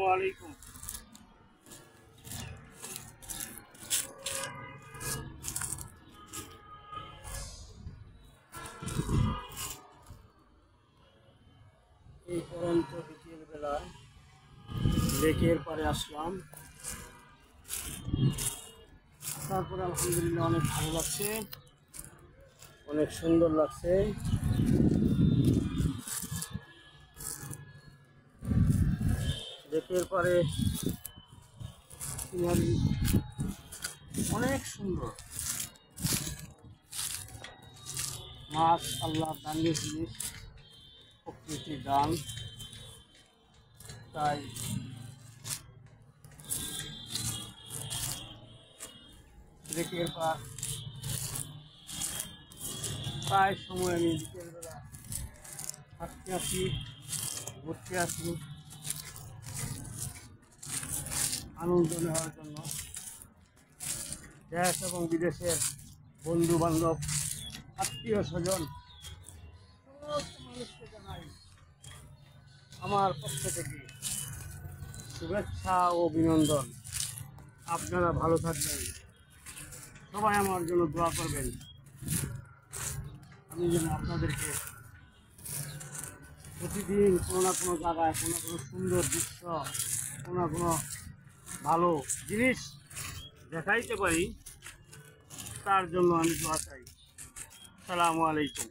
ওয়ালাইকুম। এই পরন্ত বিকেল বেলায় লেকের পাড়ে আসলাম, তারপরে আলহামদুলিল্লাহ অনেক ভালো লাগছে, অনেক সুন্দর লাগছে। লেকের পাড়ে সিনারি অনেক সুন্দর। মাছ আল্লাহ দানের জিনিস, প্রকৃতির দান। তাই লেকের পাড় প্রায় সময় আমি বিকেলবেলা হাঁটতে আসি, ঘুরতে আসি আনন্দ নেওয়ার জন্য। দেশ এবং বিদেশের বন্ধু বান্ধব, আত্মীয় স্বজন, সমস্ত মানুষকে জানাই আমার পক্ষ থেকে শুভেচ্ছা ও অভিনন্দন। আপনারা ভালো থাকবেন, সবাই আমার জন্য দোয়া করবেন। আমি যেন আপনাদেরকে প্রতিদিন কোনো না কোনো জায়গায় কোনো না কোনো সুন্দর দৃশ্য, কোনো না কোনো ভালো জিনিস দেখাইতে পারি, তার জন্য আমি দোয়া চাই। আসসালামু আলাইকুম।